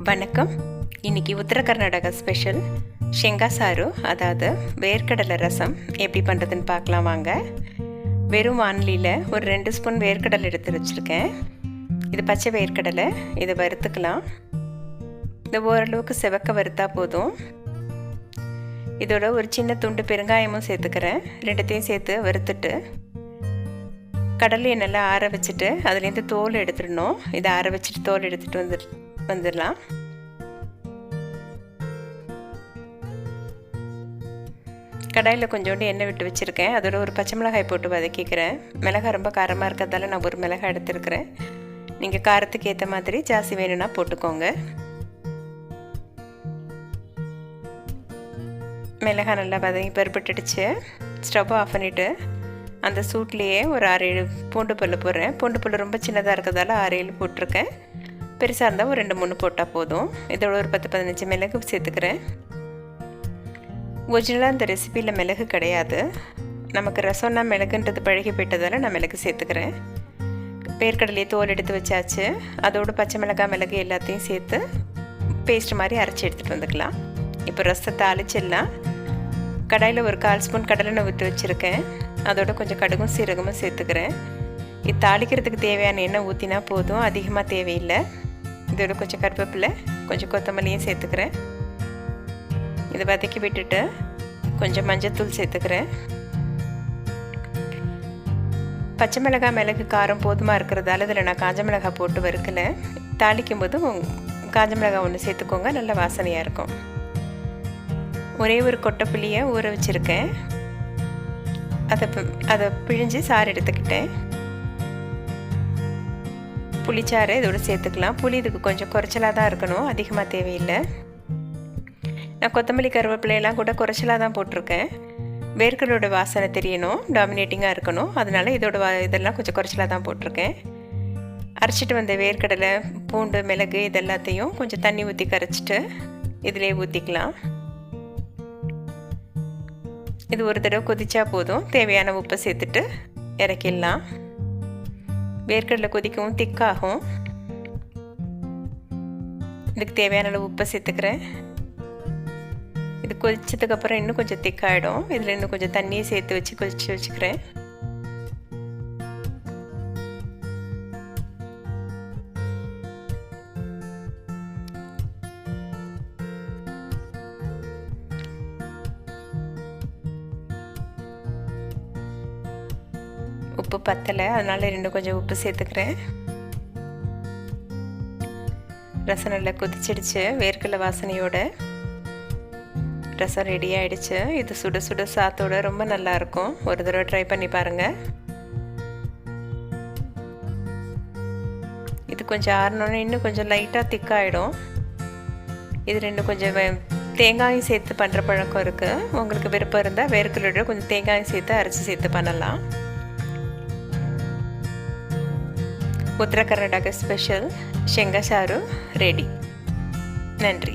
வணக்கம். இன்றைக்கி உத்தர Karnataka special ஷெங்கா sir, அதாவது வேர்க்கடலை ரசம் எப்படி பண்ணுறதுன்னு பார்க்கலாம் வாங்க. வெறும் வானலியில் ஒரு 2 ஸ்பூன் வேர்க்கடலை எடுத்து வச்சுருக்கேன். இது பச்சை வேர்க்கடலை. இதை வறுத்துக்கலாம். இது ஓரளவுக்கு செவக்க வறுத்தா போதும். இதோட ஒரு சின்ன துண்டு பெருங்காயமும் சேர்த்துக்கிறேன். ரெண்டுத்தையும் சேர்த்து வறுத்துட்டு கடலையை நல்லா ஆற வச்சுட்டு அதுலேருந்து தோல் எடுத்துடணும். இதை ஆற வச்சுட்டு தோல் எடுத்துகிட்டு வந்துடலாம். கடாயில் கொஞ்சோண்டு எண்ணெய் விட்டு வச்சுருக்கேன். அதோட ஒரு பச்சை மிளகாய் போட்டு வதக்கிக்கிறேன். மிளகாய் ரொம்ப காரமாக இருக்கிறதால நான் ஒரு மிளகாய் எடுத்துருக்கிறேன். நீங்கள் காரத்துக்கு ஏற்ற மாதிரி ஜாஸ்தி வேணும்னா போட்டுக்கோங்க. மிளகாய் நல்லா வதங்கி பருப்புட்டுடுச்சு. ஸ்டவ் ஆஃப் பண்ணிவிட்டு அந்த சூட்லேயே ஒரு 6-7 பூண்டு பல் போடுறேன். பூண்டு பல் ரொம்ப சின்னதாக இருக்கிறதால 6-7 போட்டிருக்கேன். பெருசாக இருந்தால் ஒரு 2-3 போட்டால் போதும். இதோட ஒரு 10-15 மிளகு சேர்த்துக்கிறேன். ஒரிஜினலாக இந்த ரெசிப்பியில் மிளகு கிடையாது. நமக்கு ரசம்னா மிளகுன்றது பழகி போயிட்டதால் நான் மிளகு சேர்த்துக்கிறேன். வேர்க்கடலையே தோல் எடுத்து வச்சாச்சு. அதோடு பச்சை மிளகாய், மிளகு எல்லாத்தையும் சேர்த்து பேஸ்ட் மாதிரி அரைச்சி எடுத்துகிட்டு வந்துக்கலாம். இப்போ ரசத்தை தாளிச்சிடலாம். கடாயில் ஒரு 1/4 ஸ்பூன் கடலெண்ணெய் விட்டு வச்சுருக்கேன். அதோட கொஞ்சம் கடுகும் சீரகமும் சேர்த்துக்கிறேன். இது தாளிக்கிறதுக்கு தேவையான எண்ணெய் ஊற்றினா போதும், அதிகமாக தேவையில்லை. இதோட கொஞ்சம் கருவேப்பிலை, கொஞ்சம் கொத்தமல்லியும் சேர்த்துக்கிறேன். இதை வதக்கி விட்டுட்டு கொஞ்சம் மஞ்சத்தூள் சேர்த்துக்கிறேன். பச்சை மிளகாய், மிளகு காரம் போதுமாக இருக்கிறதால இதில் நான் காஞ்ச மிளகாய் போட்டு வறுக்கலை. தாளிக்கும் போது காஞ்ச மிளகாய் ஒன்று சேர்த்துக்கோங்க, நல்ல வாசனையாக இருக்கும். ஒரே ஒரு கொட்டைப்புளியை ஊற வச்சுருக்கேன். அதை பிழிஞ்சு சாறு எடுத்துக்கிட்டேன். புளிச்சாறு இதோடு சேர்த்துக்கலாம். புளி இதுக்கு கொஞ்சம் குறைச்சலாக தான் இருக்கணும், அதிகமாக தேவையில்லை. நான் கொத்தமல்லி கருவேப்பிலையெல்லாம் கூட குறைச்சலாக தான் போட்டிருக்கேன். வேர்க்கடலோட வாசனை தெரியணும், டாமினேட்டிங்காக இருக்கணும். அதனால் இதெல்லாம் கொஞ்சம் குறைச்சலாக தான் போட்டிருக்கேன். அரைச்சிட்டு வந்த வேர்க்கடலை, பூண்டு, மிளகு இதெல்லாத்தையும் கொஞ்சம் தண்ணி ஊற்றி கரைச்சிட்டு இதிலே ஊற்றிக்கலாம். இது ஒரு தடவை கொதிச்சா போதும். தேவையான உப்பை சேர்த்துட்டு இறக்கிடலாம். வேர்க்கடலை கொதிக்கவும் திக்காகும். இதுக்கு தேவையான அளவு உப்பை சேர்த்துக்கிறேன். இது கொதிச்சதுக்கப்புறம் இன்னும் கொஞ்சம் திக்காயிடும். இதில் இன்னும் கொஞ்சம் தண்ணியை சேர்த்து வச்சு கொதிச்சு வச்சுக்கிறேன். உப்பு பத்தலை, அதனால் இன்னும் கொஞ்சம் உப்பு சேர்த்துக்கிறேன். ரசம் நல்லா கொதிச்சிடுச்சு. வேர்க்கடலை வாசனையோட ரசம் ரெடி ஆகிடுச்சு. இது சுட சுட சாத்தோட ரொம்ப நல்லாயிருக்கும். ஒரு தடவை ட்ரை பண்ணி பாருங்கள். இது கொஞ்சம் ஆறினோன்னே இன்னும் கொஞ்சம் லைட்டாக திக்காகிடும். இது இன்னும் கொஞ்சம் தேங்காயும் சேர்த்து பண்ணுற பழக்கம் இருக்குது. உங்களுக்கு விருப்பம் இருந்தால் வேர்க்கடலோட கொஞ்சம் தேங்காயும் சேர்த்து அரைச்சி சேர்த்து பண்ணலாம். உத்தர கர்நாடகா ஸ்பெஷல் ஷெங்கா சாரு ரெடி. நன்றி.